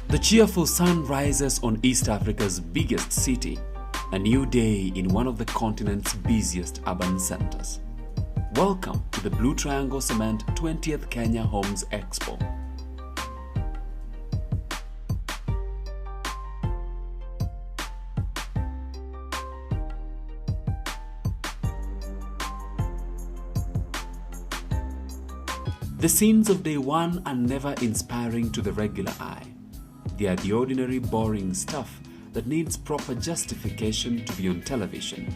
The cheerful sun rises on East Africa's biggest city, a new day in one of the continent's busiest urban centers. Welcome to the Blue Triangle Cement 20th Kenya Homes Expo. The scenes of day one are never inspiring to the regular eye. They are the ordinary, boring stuff that needs proper justification to be on television.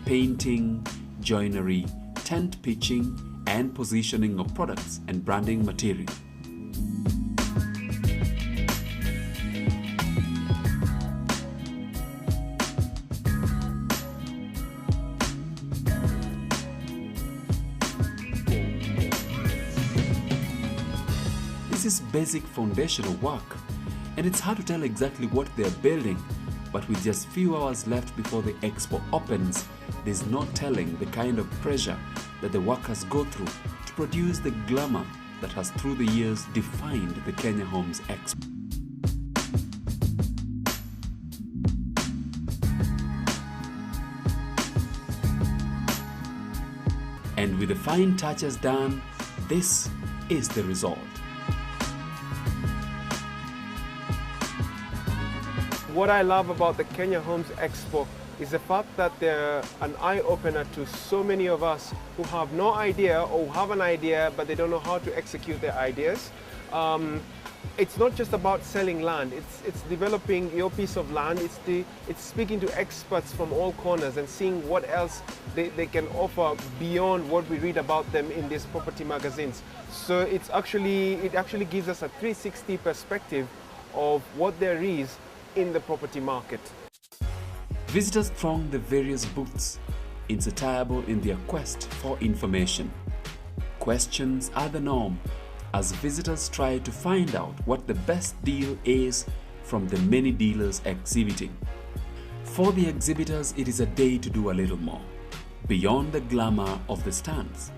Painting, joinery, tent pitching, and positioning of products and branding material. This is basic foundational work, and it's hard to tell exactly what they're building, but with just few hours left before the expo opens, there's no telling the kind of pressure that the workers go through to produce the glamour that has through the years defined the Kenya Homes Expo. And with the fine touches done, this is the result. What I love about the Kenya Homes Expo is the fact that they're an eye-opener to so many of us who have no idea or have an idea but they don't know how to execute their ideas. It's not just about selling land, it's developing your piece of land, it's speaking to experts from all corners and seeing what else they can offer beyond what we read about them in these property magazines. So it actually gives us a 360 perspective of what there is in the property market. Visitors throng the various booths, insatiable in their quest for information. Questions are the norm as visitors try to find out what the best deal is from the many dealers exhibiting. For the exhibitors, it is a day to do a little more, beyond the glamour of the stands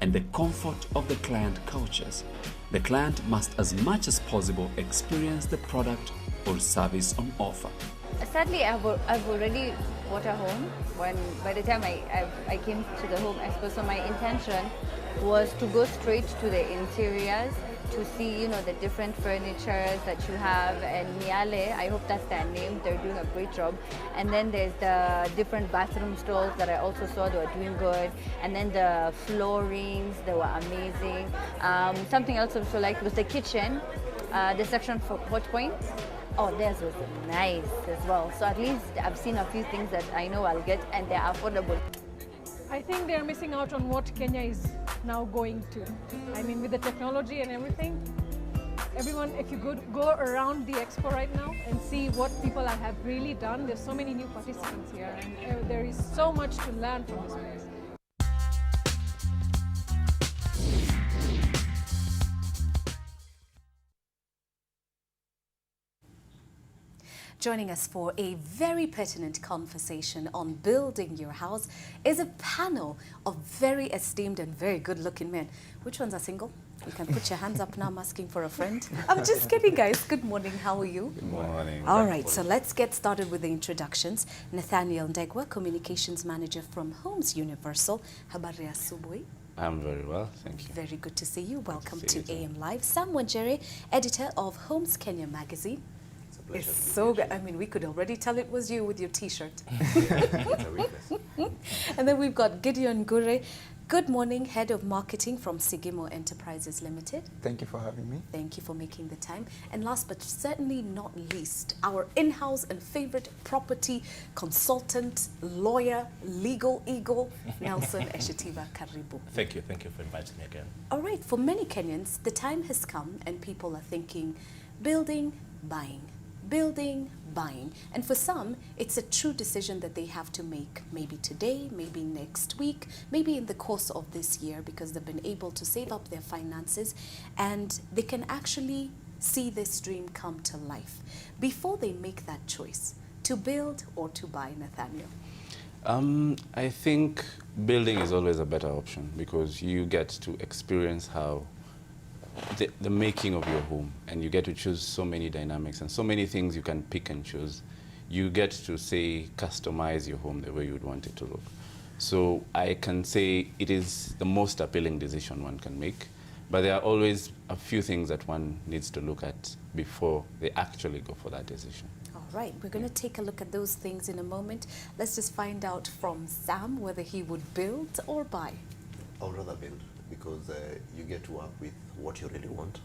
and the comfort of the client couches. The client must as much as possible experience the product or service on offer. Sadly, I've already bought a home by the time I came to the Home Expo. So my intention was to go straight to the interiors to see, the different furnitures that you have. And Miale, I hope that's their name, they're doing a great job. And then there's the different bathroom stalls that I also saw, they were doing good. And then the floorings, they were amazing. Something else I also liked was the kitchen, the section for hot points. Oh, theirs was nice as well. So at least I've seen a few things that I know I'll get and they're affordable. I think they're missing out on what Kenya is now going to. I mean, with the technology and everything, everyone, if you go around the expo right now and see what people have really done, there's so many new participants here and there is so much to learn from this place. Joining us for a very pertinent conversation on building your house is a panel of very esteemed and very good-looking men. Which ones are single? You can put your hands up now. I'm asking for a friend. I'm just kidding, guys. Good morning. How are you? Good morning. All right, so let's get started with the introductions. Nathaniel Ndegwa, Communications Manager from Homes Universal. Habari ya asubuhi. I'm very well, thank you. Very good to see you. Welcome to you AM Live. Sam Wanjere, editor of Homes Kenya magazine. It's so good. I mean, we could already tell it was you with your t-shirt. And then we've got Gideon Gure. Good morning, Head of Marketing from Sigimo Enterprises Limited. Thank you for having me. Thank you for making the time. And last but certainly not least, our in-house and favorite property consultant, lawyer, legal eagle, Nelson Eshetiva Karibu. Thank you for inviting me again. All right, for many Kenyans, the time has come and people are thinking, building, buying. Building, buying. And for some, it's a true decision that they have to make maybe today, maybe next week, maybe in the course of this year because they've been able to save up their finances and they can actually see this dream come to life. Before they make that choice, to build or to buy, Nathaniel? I think building is always a better option because you get to experience how the making of your home, and you get to choose so many dynamics and so many things you can pick and choose. You get to, say, customize your home the way you'd want it to look. So I can say it is the most appealing decision one can make, but there are always a few things that one needs to look at before they actually go for that decision. All right, we're going to take a look at those things in a moment. Let's just find out from Sam whether he would build or buy. I would rather build, because you get to work with what you really want.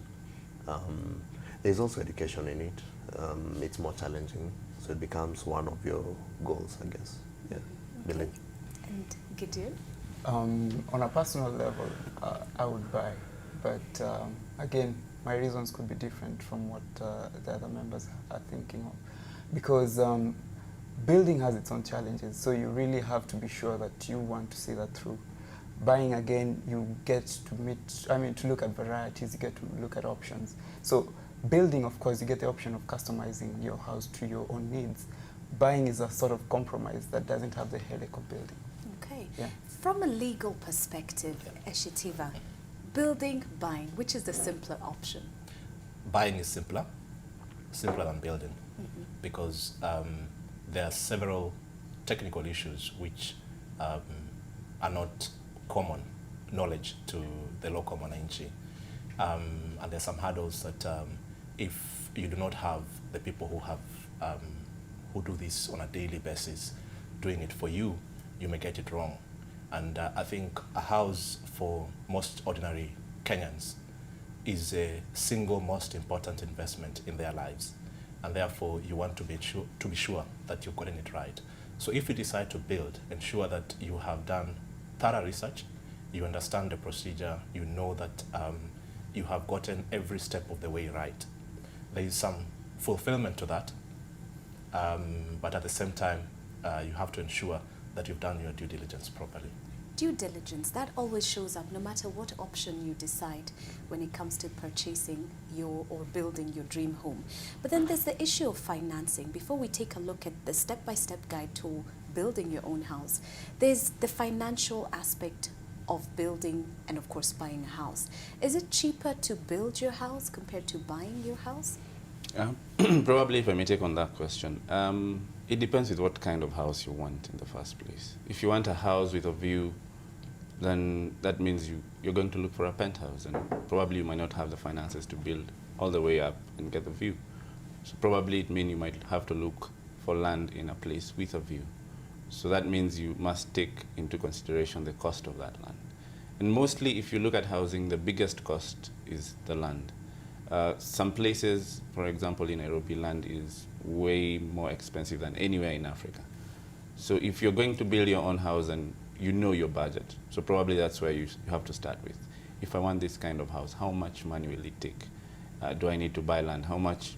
There's also education in it. It's more challenging, so it becomes one of your goals, I guess. Yeah, building. And Gideon? On a personal level, I would buy, but again, my reasons could be different from what the other members are thinking of, because building has its own challenges, so you really have to be sure that you want to see that through. Buying, again, you get to look at varieties, you get to look at options. So building, of course, you get the option of customizing your house to your own needs. Buying is a sort of compromise that doesn't have the headache of building. Okay. Yeah. From a legal perspective, Eshitiva, building, buying, which is the simpler option? Buying is simpler than building, because there are several technical issues which are not common knowledge to the local mwananchi. And there's some hurdles that if you do not have the people who do this on a daily basis doing it for you, you may get it wrong. And I think a house for most ordinary Kenyans is a single most important investment in their lives. And therefore, you want to be sure that you've gotten it right. So if you decide to build, ensure that you have done thorough research, you understand the procedure, you know that you have gotten every step of the way right. There is some fulfillment to that, but at the same time, you have to ensure that you've done your due diligence properly. Due diligence, that always shows up no matter what option you decide when it comes to purchasing or building your dream home. But then there's the issue of financing. Before we take a look at the step-by-step guide to building your own house, there's the financial aspect of building and, of course, buying a house. Is it cheaper to build your house compared to buying your house? Probably, if I may take on that question, it depends with what kind of house you want in the first place. If you want a house with a view, then that means you're going to look for a penthouse, and probably you might not have the finances to build all the way up and get the view. So probably it means you might have to look for land in a place with a view. So that means you must take into consideration the cost of that land. And mostly, if you look at housing, the biggest cost is the land. Some places, for example, in Nairobi, land is way more expensive than anywhere in Africa. So if you're going to build your own house and you know your budget, so probably that's where you have to start with. If I want this kind of house, how much money will it take? Do I need to buy land? How much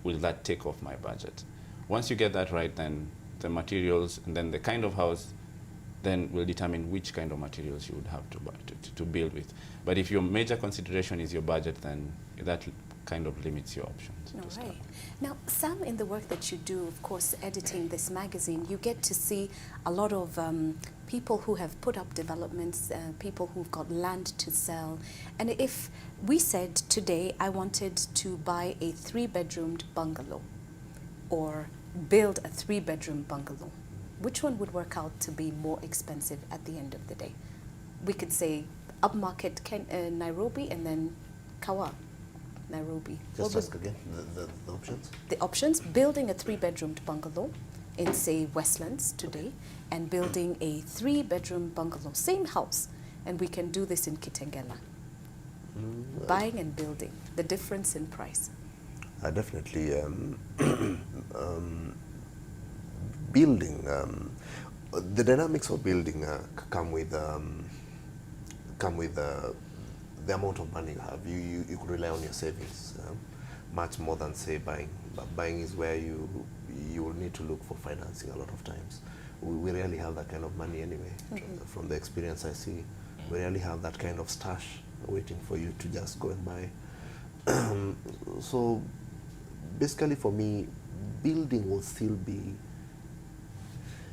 will that take off my budget? Once you get that right, then the materials and then the kind of house then will determine which kind of materials you would have to build with. But if your major consideration is your budget, then that kind of limits your options. All right. Now, Sam, in the work that you do, of course, editing this magazine, you get to see a lot of people who have put up developments, people who've got land to sell. And if we said today, I wanted to buy a 3-bedroomed bungalow or build a 3-bedroom bungalow, which one would work out to be more expensive at the end of the day? We could say upmarket Nairobi and then Kawa, Nairobi. Just ask again the options. The options: building a 3-bedroomed bungalow in, say, Westlands today, and building a 3-bedroom bungalow, same house, and we can do this in Kitengela. Buying and building, the difference in price. Definitely building. The dynamics of building come with the amount of money you have. You could rely on your savings much more than, say, buying. But buying is where you will need to look for financing a lot of times. We rarely have that kind of money anyway. From the experience I see, we rarely have that kind of stash waiting for you to just go and buy. So basically for me, building will still be,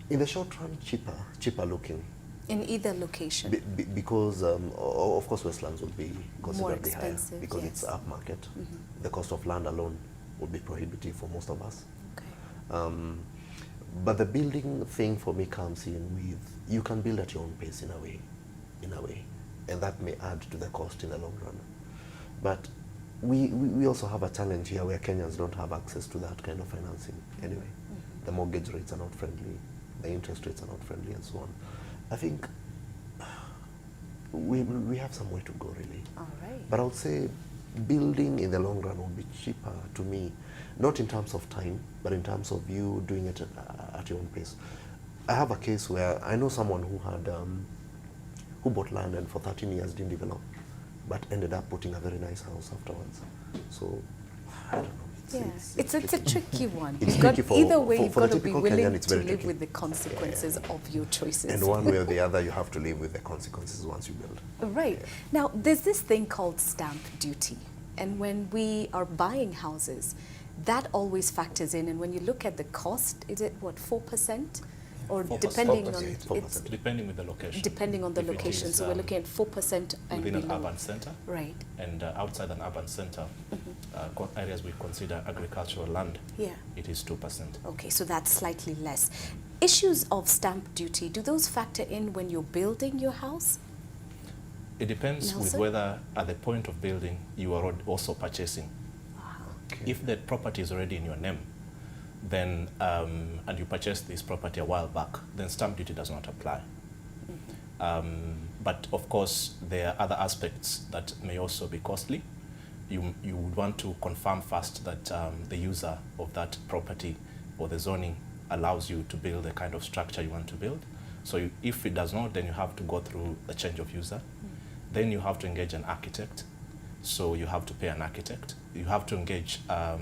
in the short run, cheaper looking. In either location? Because, of course, Westlands will be considerably higher expensive, because yes. it's upmarket. The cost of land alone would be prohibitive for most of us. Okay. But the building thing for me comes in with, you can build at your own pace in a way, and that may add to the cost in the long run. But we also have a challenge here where Kenyans don't have access to that kind of financing anyway. The mortgage rates are not friendly, the interest rates are not friendly, and so on. I think we have some way to go, really. All right. But I would say building in the long run will be cheaper to me, not in terms of time, but in terms of you doing it at your own pace. I have a case where I know someone who had who bought land and for 13 years didn't develop, but ended up putting a very nice house afterwards. So I don't know. It's a tricky one. It's You've got, tricky for, either way, for, you've for got the to be typical willing Kenyan, it's to very live tricky. with the consequences of your choices. And one way or the other, you have to live with the consequences once you build. Right. Now, there's this thing called stamp duty. And when we are buying houses, that always factors in. And when you look at the cost, is it what, 4%? Or 4%. depending 4%. on 4%. It's Depending with the location. depending on the If it location. is, So we're looking at 4% and within below. an urban center. Right. And outside an urban center, areas we consider agricultural land, Yeah. it is 2%. Okay, so that's slightly less. Issues of stamp duty, do those factor in when you're building your house? It depends with Nelson? whether at the point of building you are also purchasing. Okay. If the property is already in your name, then and you purchased this property a while back, then stamp duty does not apply. But of course, there are other aspects that may also be costly. You would want to confirm first that the user of that property or the zoning allows you to build the kind of structure you want to build. So if it does not, then you have to go through the change of user. Then you have to engage an architect. So you have to pay an architect. You have to engage a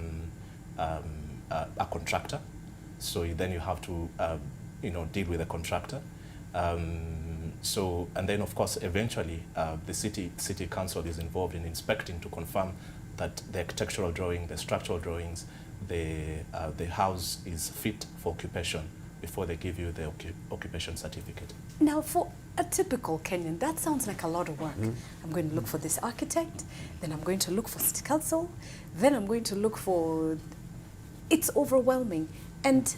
contractor. So then you have to deal with a contractor. And then of course eventually the city council is involved in inspecting to confirm that the architectural drawing, the structural drawings, the house is fit for occupation before they give you the occupation certificate. Now, for a typical Kenyan, that sounds like a lot of work. I'm going to look for this architect, then I'm going to look for city council, then I'm going to look for... It's overwhelming. And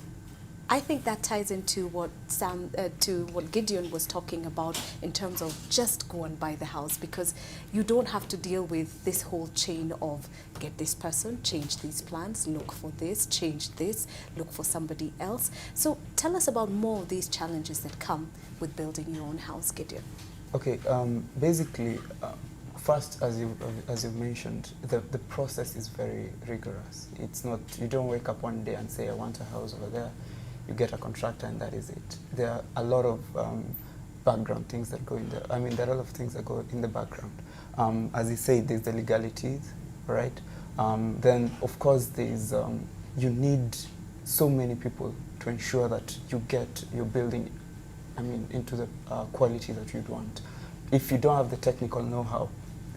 I think that ties into what what Gideon was talking about in terms of just go and buy the house, because you don't have to deal with this whole chain of get this person, change these plans, look for this, change this, look for somebody else. So tell us about more of these challenges that come with building your own house, Gideon. Okay, basically, first, as you've mentioned, the process is very rigorous. It's not, you don't wake up one day and say, I want a house over there. You get a contractor and that is it. There are a lot of background things that go in there. I mean, there are a lot of things that go in the background. As you say, there's the legalities, right? Then, of course, there's, you need so many people to ensure that you get your building, into the quality that you'd want. If you don't have the technical know-how,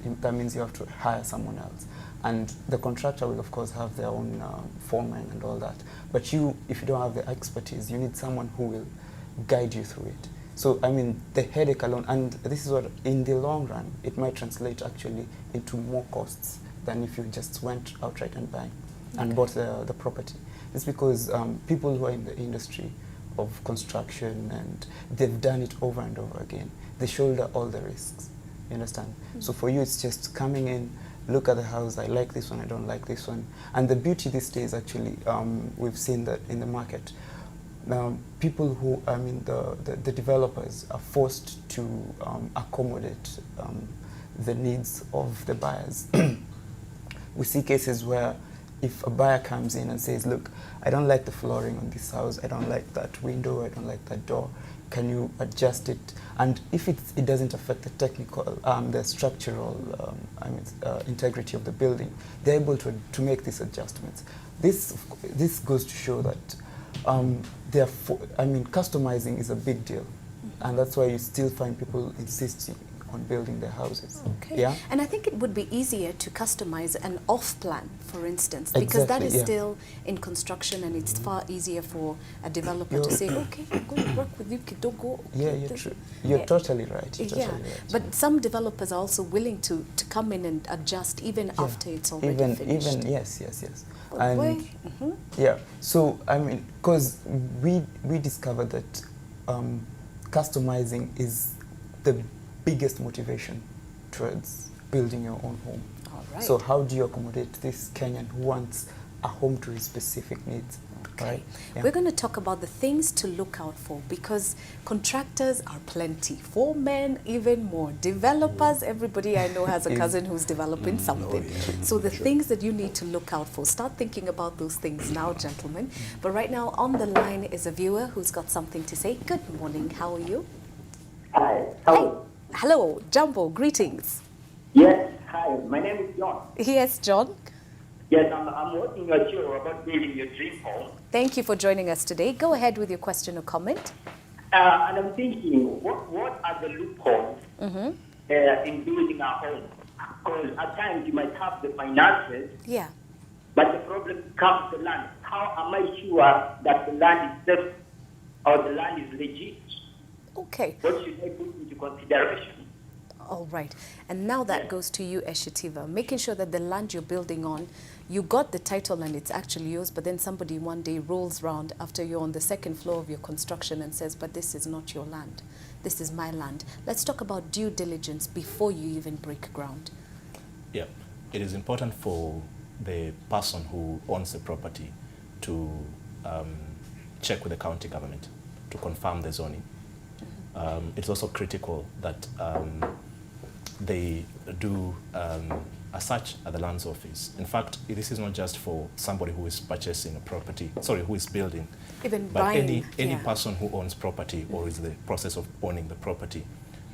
that means you have to hire someone else. And the contractor will, of course, have their own foreman and all that. But if you don't have the expertise, you need someone who will guide you through it. So, the headache alone, and this is what, in the long run, it might translate actually into more costs than if you just went outright and bought the property. It's because people who are in the industry of construction, and they've done it over and over again, they shoulder all the risks, you understand? So for you, it's just coming in, look at the house, I like this one, I don't like this one. And the beauty these days, actually, we've seen that in the market, people who, the developers are forced to accommodate the needs of the buyers. We see cases where if a buyer comes in and says, look, I don't like the flooring on this house, I don't like that window, I don't like that door, can you adjust it? And if it doesn't affect the technical, the structural integrity of the building, they're able to make these adjustments. This goes to show that customizing is a big deal. And that's why you still find people insisting on building their houses. Okay. Yeah. And I think it would be easier to customize an off plan, for instance, because that is still in construction, and it's far easier for a developer to say, okay, I'm going to work with you, Kidogo. Okay, you're totally right. You're totally right. But some developers are also willing to come in and adjust even after it's already finished. Yes. And yeah, so I mean, because we discovered that customizing is the biggest motivation towards building your own home. All right. So how do you accommodate this Kenyan who wants a home to his specific needs? Okay. Right? Yeah. We're going to talk about the things to look out for, because contractors are plenty. For men, even more. Developers, everybody I know has a cousin who's developing something. So the things that you need to look out for, start thinking about those things now, gentlemen. But right now on the line is a viewer who's got something to say. Good morning. How are you? Hi. Hi. Hello. Jumbo. Greetings. Yes, hi. My name is John. Yes, John. Yes, I'm watching your show about building your dream home. Thank you for joining us today. Go ahead with your question or comment. And I'm thinking, what are the loopholes in building a home? Because at times you might have the finances, but the problem comes the land. How am I sure that the land is safe or the land is legit? Okay. What should I put into consideration? All right. And now that goes to you, Eshitiva, making sure that the land you're building on, you got the title and it's actually yours, but then somebody one day rolls round after you're on the second floor of your construction and says, but this is not your land. This is my land. Let's talk about due diligence before you even break ground. Yeah. It is important for the person who owns the property to check with the county government to confirm the zoning. It's also critical that they do a search at the lands office. In fact, this is not just for somebody who is purchasing a property, who is building, even but buying, any person who owns property or is in the process of owning the property.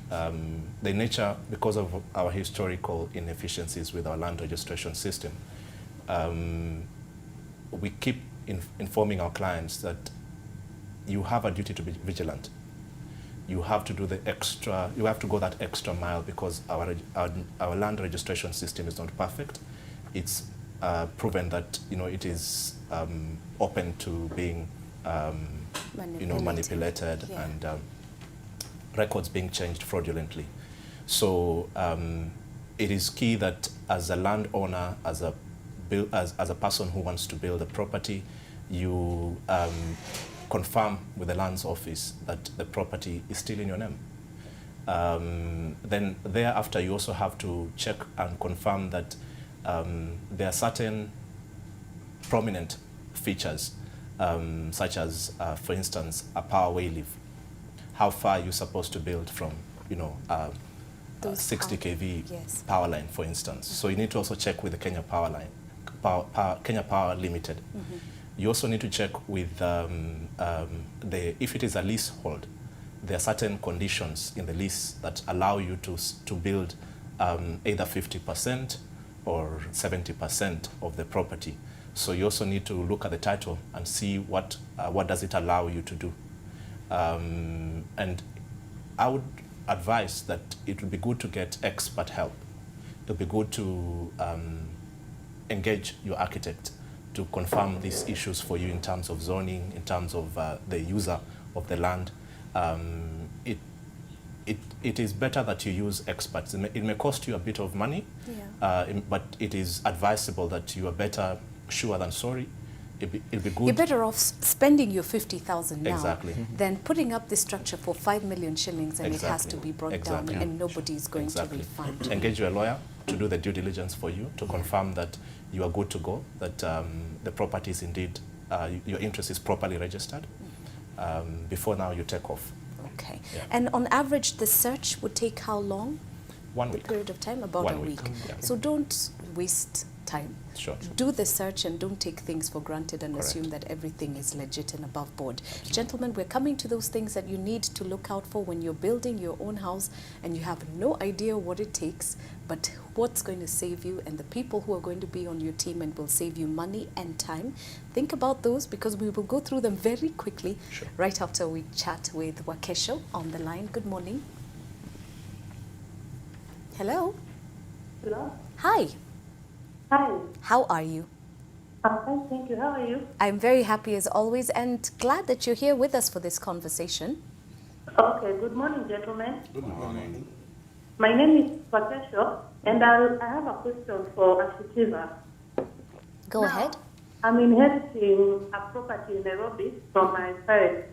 The nature, because of our historical inefficiencies with our land registration system, we keep informing our clients that you have a duty to be vigilant. You have to do you have to go that extra mile, because our land registration system is not perfect. It's proven that it is open to being manipulated and records being changed fraudulently. So it is key that as a landowner, as a person who wants to build a property, you confirm with the lands office that the property is still in your name. Then thereafter, you also have to check and confirm that there are certain prominent features, such as, for instance, a power way leave. How far you're supposed to build from, 60 kV power line, for instance. So you need to also check with the Kenya Power Line, Kenya Power Limited. You also need to check with if it is a leasehold, there are certain conditions in the lease that allow you to build either 50% or 70% of the property. So you also need to look at the title and see what does it allow you to do. And I would advise that it would be good to get expert help. It would be good to engage your architect to confirm these issues for you in terms of zoning, in terms of the user of the land. It is better that you use experts. It may cost you a bit of money, but it is advisable that you are better sure than sorry. It'd be good. You're better off spending your 50,000 now than putting up this structure for 5 million shillings and it has to be brought down and nobody is going to refund. Engage your lawyer to do the due diligence for you, to confirm that you are good to go, that the property is indeed, your interest is properly registered. Before now you take off. Okay. Yeah. And on average, the search would take how long? 1 week. The period of time? About a week. So don't waste time. Sure. Do the search and don't take things for granted and assume that everything is legit and above board. Absolutely. Gentlemen, we're coming to those things that you need to look out for when you're building your own house and you have no idea what it takes, but what's going to save you and the people who are going to be on your team and will save you money and time. Think about those because we will go through them very quickly right after we chat with Wakesho on the line. Good morning. Hello. Hello. Hi. Hi. How are you? I'm fine, thank you. How are you? I'm very happy as always and glad that you're here with us for this conversation. Okay, good morning, gentlemen. Good morning. My name is Patricia, and I have a question for Ashitiva. Go ahead. I'm inheriting a property in Nairobi from my parents.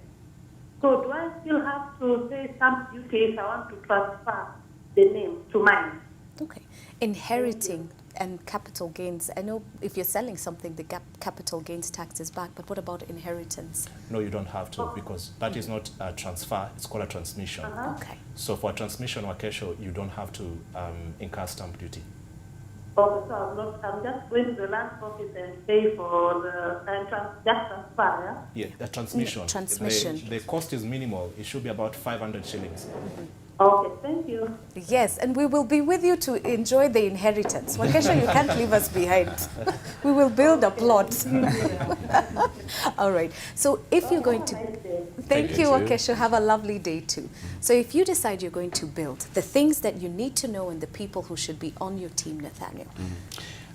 So do I still have to pay some duty if I want to transfer the name to mine? Okay. Inheriting and capital gains. I know if you're selling something, the capital gains tax is back, but what about inheritance? No, you don't have to, because that is not a transfer, it's called a transmission. Okay. So for a transmission or Kesho, you don't have to incur stamp duty. Oh, so I'm just going to the land office and pay for the just transfer, yeah? The transmission. Transmission. The cost is minimal. It should be about 500 shillings. Okay, thank you. Yes, and we will be with you to enjoy the inheritance. Wakesha, you can't leave us behind. We will build a plot. All right. So if you're going to... Thank you, Wakesha. Have a lovely day too. So if you decide you're going to build, the things that you need to know and the people who should be on your team, Nathaniel.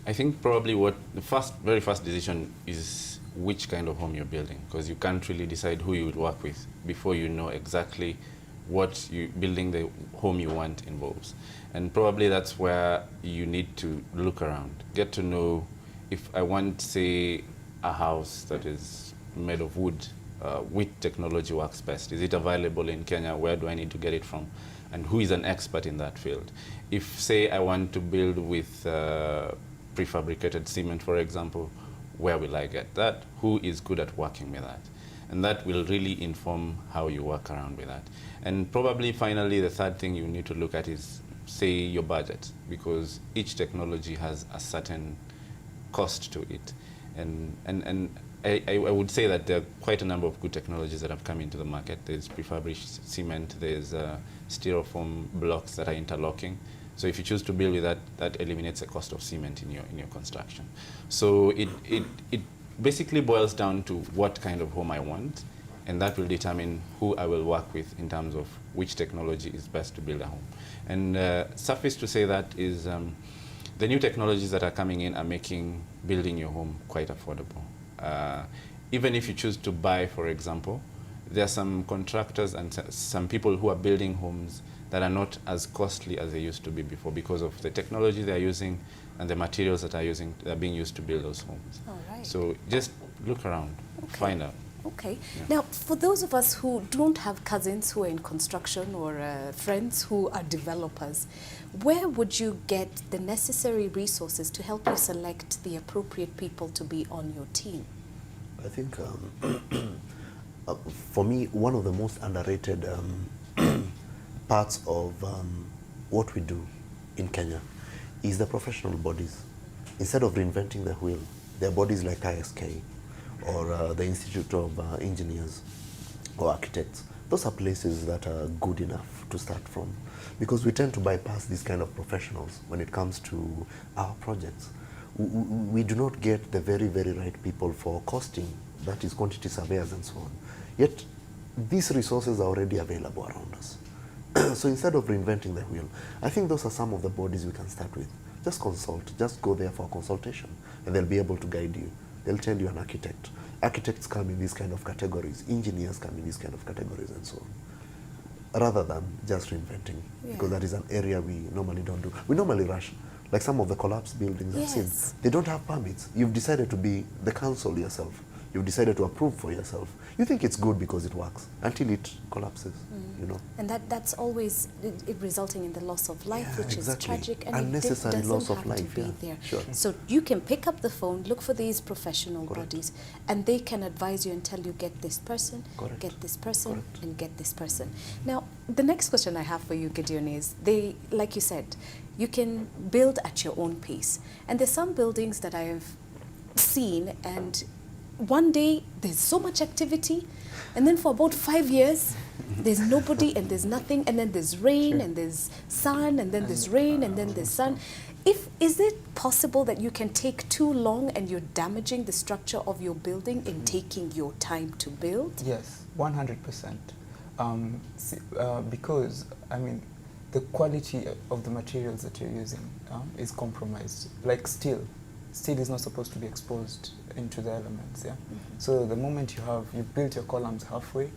I think probably what the very first decision is which kind of home you're building, because you can't really decide who you would work with before you know exactly what building the home you want involves. And probably that's where you need to look around, get to know if I want, say, a house that is made of wood, which technology works best? Is it available in Kenya? Where do I need to get it from? And who is an expert in that field? If, say, I want to build with prefabricated cement, for example, where will I get that? Who is good at working with that? And that will really inform how you work around with that. And probably finally, the third thing you need to look at is, say, your budget, because each technology has a certain cost to it. And I would say that there are quite a number of good technologies that have come into the market. There's prefabricated cement, there's styrofoam blocks that are interlocking. So if you choose to build with that, that eliminates the cost of cement in your construction. So it basically boils down to what kind of home I want, and that will determine who I will work with in terms of which technology is best to build a home. And suffice to say that is the new technologies that are coming in are making building your home quite affordable. Even if you choose to buy, for example, there are some contractors and some people who are building homes that are not as costly as they used to be before because of the technology they're using and the materials that are being used to build those homes. All right. So just look around, find out. Okay. Yeah. Now, for those of us who don't have cousins who are in construction or friends who are developers, where would you get the necessary resources to help you select the appropriate people to be on your team? I think for me, one of the most underrated parts of what we do in Kenya is the professional bodies. Instead of reinventing the wheel, there are bodies like ISK or the Institute of Engineers or Architects. Those are places that are good enough to start from, because we tend to bypass these kind of professionals when it comes to our projects. We do not get the very, very right people for costing, that is quantity surveyors and so on. Yet these resources are already available around us. So instead of reinventing the wheel, I think those are some of the bodies we can start with. Just consult, just go there for a consultation, and they'll be able to guide you. They'll tell you an architect. Architects come in these kind of categories, engineers come in these kind of categories, and so on. Rather than just reinventing, because that is an area we normally don't do. We normally rush. Like some of the collapsed buildings I've seen, they don't have permits. You've decided to be the council yourself. You've decided to approve for yourself. You think it's good because it works until it collapses, you know. And that's always resulting in the loss of life, which is tragic, and unnecessary loss of life. Be there. Sure. So you can pick up the phone, look for these professional bodies, and they can advise you and tell you, get this person, get this person, and get this person. Now, the next question I have for you, Gideon, is like you said, you can build at your own pace. And there's some buildings that I have seen, and one day there's so much activity, and then for about 5 years there's nobody and there's nothing, and then there's rain and there's sun, and then there's rain and then there's sun. Is it possible that you can take too long and you're damaging the structure of your building in taking your time to build? Yes, 100%. Because, I mean, the quality of the materials that you're using is compromised. Like steel is not supposed to be exposed into the elements. Yeah. So the moment you've built your columns halfway,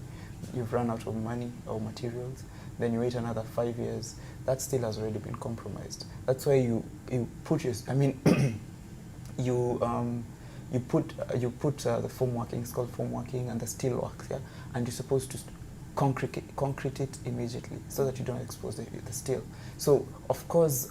you've run out of money or materials, then you wait another 5 years, that steel has already been compromised. That's why you put your, I mean, you put the formworking, it's called formworking, and the steel works, yeah, and you're supposed to concrete it immediately so that you don't expose the steel. So of course,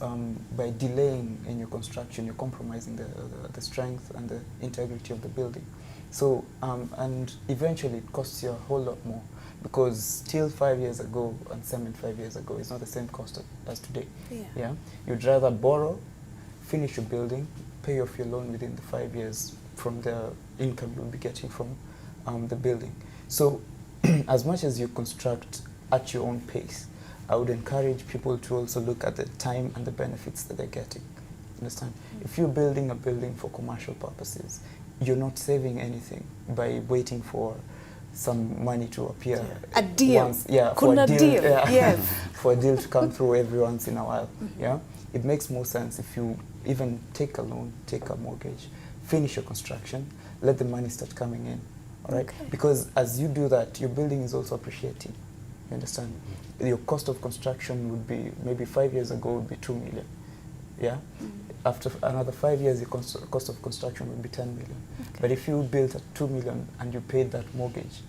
by delaying in your construction, you're compromising the strength and the integrity of the building. So and eventually it costs you a whole lot more, because steel 5 years ago and cement 5 years ago is not the same cost as today. Yeah. You'd rather borrow, finish your building, pay off your loan within the 5 years from the income you'll be getting from the building. So as much as you construct at your own pace, I would encourage people to also look at the time and the benefits that they're getting. Understand? If you're building a building for commercial purposes, you're not saving anything by waiting for some money to appear. A deal. Once, yeah, Kuna for a deal. Yeah, Yes. for a deal to come through every once in a while. Yeah, it makes more sense if you even take a loan, take a mortgage, finish your construction, let the money start coming in. All right, because as you do that, your building is also appreciating. You understand? Your cost of construction would be, maybe 5 years ago, would be 2 million. Yeah. After another 5 years, the cost of construction would be 10 million. But if you built at 2 million and you paid that mortgage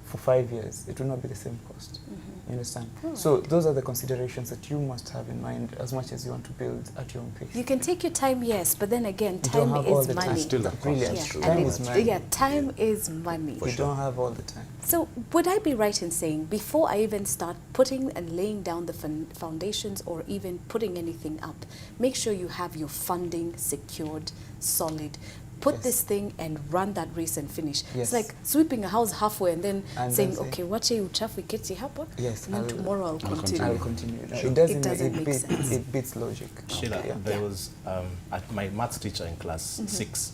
for 5 years, it will not be the same cost. You understand? So those are the considerations that you must have in mind as much as you want to build at your own pace. You can take your time, yes, but then again, time is money. Still the cost. Time is money. Yeah, time is money. You don't have all the time. So would I be right in saying, before I even start putting and laying down the foundations or even putting anything up, make sure you have your funding secured, solid. Put this thing and run that race and finish. It's like sweeping a house halfway and then saying, okay, wache uchafu iketi hapa, and then tomorrow I'll continue. I'll continue. No, Sure. it doesn't make sense. It beats logic. Sheila, there was my maths teacher in class 6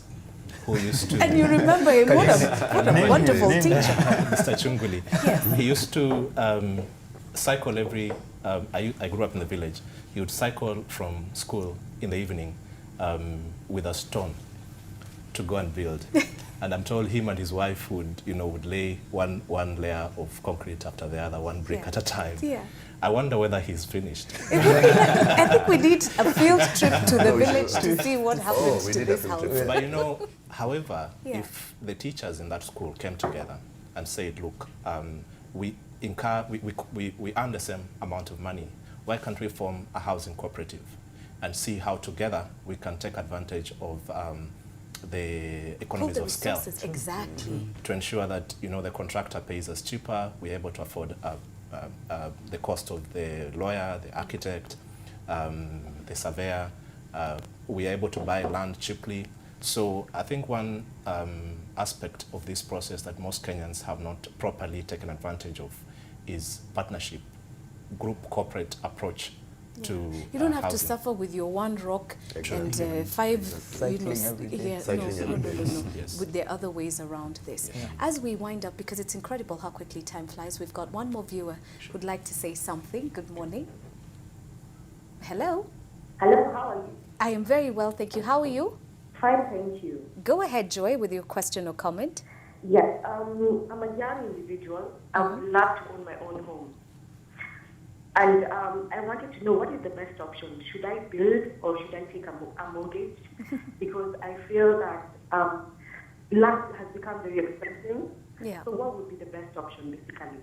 who used to... And you remember him, what a wonderful teacher. Mr. Chunguli. He used to cycle every... I grew up in the village. He would cycle from school in the evening with a stone to go and build. And I'm told him and his wife would lay one layer of concrete after the other, one brick at a time. I wonder whether he's finished. I think we need a field trip to the village to see what happens to this house. But however, if the teachers in that school came together and said, look, we earn the same amount of money, why can't we form a housing cooperative and see how together we can take advantage of the economies of scale. Exactly. To ensure that the contractor pays us cheaper, we're able to afford the cost of the lawyer, the architect, the surveyor. We're able to buy land cheaply. So I think one aspect of this process that most Kenyans have not properly taken advantage of is partnership, group corporate approach. You don't have to suffer with your one rock and 5 cycling every day. With the other ways around this. As we wind up, because it's incredible how quickly time flies, we've got one more viewer who'd like to say something. Good morning. Hello. Hello, how are you? I am very well, thank you. How are you? Fine, thank you. Go ahead, Joy, with your question or comment. Yes, I'm a young individual. I would love to own my own home. And I wanted to know, what is the best option? Should I build or should I take a mortgage? Because I feel that land has become very expensive. So what would be the best option, basically?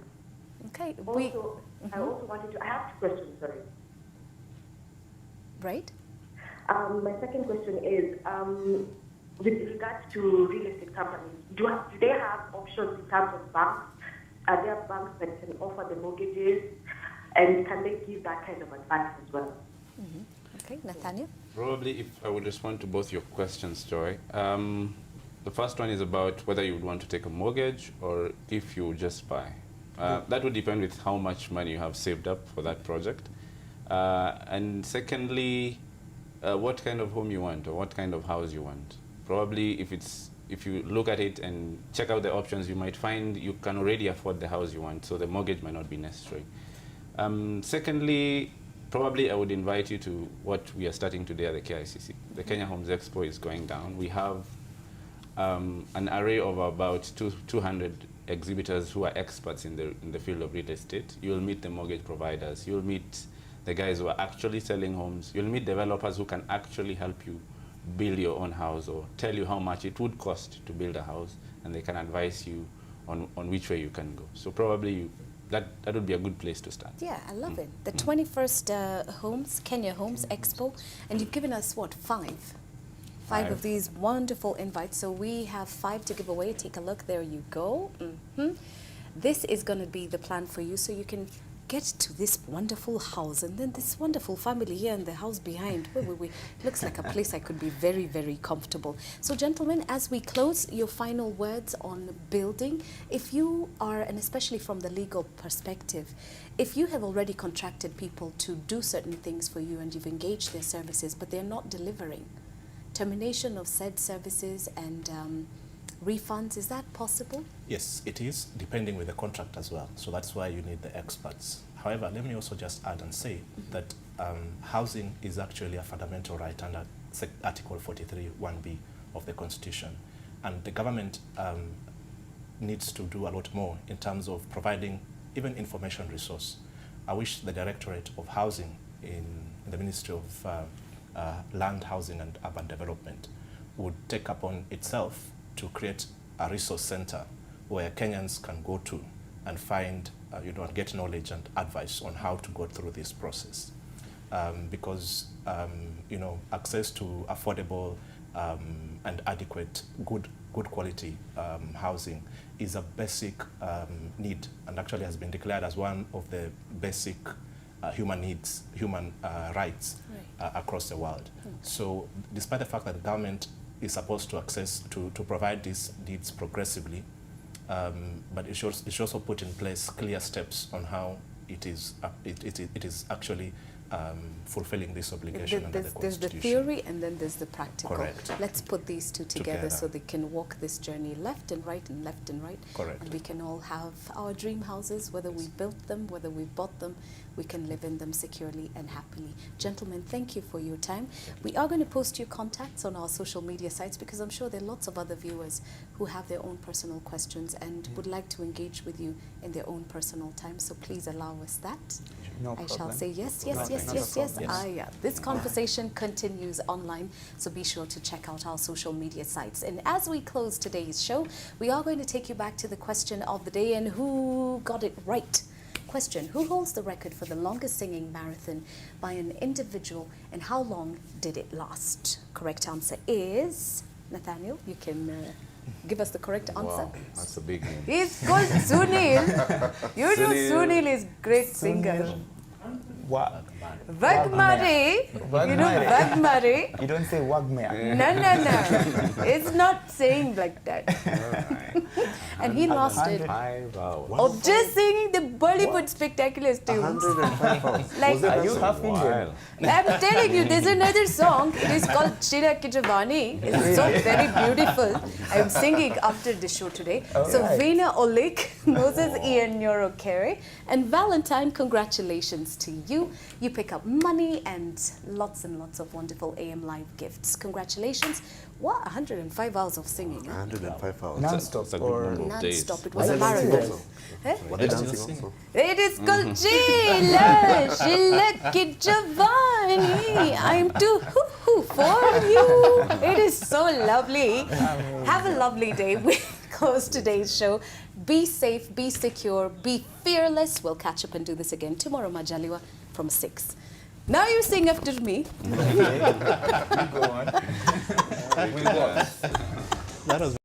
Okay. Also, I also wanted to, I have 2 questions, sorry. Right. My second question is, with regards to real estate companies, do they have options in terms of banks? Are there banks that can offer the mortgages? And can they give that kind of advice as well? Okay, Nathaniel? Probably, if I would respond to both your questions, Joy. The first one is about whether you would want to take a mortgage or if you just buy. That would depend with how much money you have saved up for that project. And secondly, what kind of home you want or what kind of house you want. Probably if you look at it and check out the options, you might find you can already afford the house you want, so the mortgage might not be necessary. Secondly, probably I would invite you to what we are starting today at the KICC. The Kenya Homes Expo is going down. We have an array of about 200 exhibitors who are experts in the field of real estate. You'll meet the mortgage providers. You'll meet the guys who are actually selling homes. You'll meet developers who can actually help you build your own house or tell you how much it would cost to build a house, and they can advise you on which way you can go. So probably that would be a good place to start. Yeah, I love it. The 21st Kenya Homes Expo, and you've given us, what, five of these wonderful invites. So we have 5 to give away. Take a look. There you go. This is going to be the plan for you, so you can get to this wonderful house, and then this wonderful family here and the house behind. Looks like a place I could be very, very comfortable. So gentlemen, as we close, your final words on building. If you are, and especially from the legal perspective, if you have already contracted people to do certain things for you and you've engaged their services, but they're not delivering, termination of said services and refunds, is that possible? Yes, it is, depending with the contract as well. So that's why you need the experts. However, let me also just add and say that housing is actually a fundamental right under Article 43(1)(b) of the Constitution. And the government needs to do a lot more in terms of providing even information resource. I wish the Directorate of Housing in the Ministry of Land, Housing and Urban Development would take upon itself to create a resource center where Kenyans can go to and find, and get knowledge and advice on how to go through this process. Because, access to affordable and adequate, good quality housing is a basic need, and actually has been declared as one of the basic human needs, human rights across the world. So despite the fact that the government is supposed to provide these needs progressively, but it should also put in place clear steps on how it is actually fulfilling this obligation under the Constitution. There's the theory and then there's the practical. Correct. Let's put these two together so they can walk this journey left and right and left and right. Correct. And we can all have our dream houses, whether we built them, whether we bought them, we can live in them securely and happily. Gentlemen, thank you for your time. We are going to post your contacts on our social media sites because I'm sure there are lots of other viewers who have their own personal questions and would like to engage with you in their own personal time. So please allow us that. No I problem. shall say yes. Yes. This conversation continues online, so be sure to check out our social media sites. And as we close today's show, we are going to take you back to the question of the day and who got it right. Question: who holds the record for the longest singing marathon by an individual, and how long did it last? Correct answer is Nathaniel. You can give us the correct answer. Wow, that's a big name. He's called Sunil. You know Sunil is great singer. Wagmare. You know Wagmare. You don't say Wagmare. No. It's not saying like that. And he lost it of just singing the Bollywood spectacular tunes. 105 hours. Like, Are you half Indian? I'm telling you, there's another song. It is called Chira Kijavani. It's so very beautiful. I'm singing after the show today. So Veena Olik, Moses Ian Nyoro Kere, and Valentine, congratulations to you. You pick up money and lots of wonderful AM Live gifts. Congratulations. What, 105 hours of singing? 105 hours. Non-stop or Non-stop. It was a marathon. Were they dancing also? It is called Sheila Kijavani. I'm too hoo-hoo for you. It is so lovely. Have a lovely day. We close today's show. Be safe, be secure, be fearless. We'll catch up and do this again tomorrow, Majaliwa, from 6. Now you sing after me. Go on. That was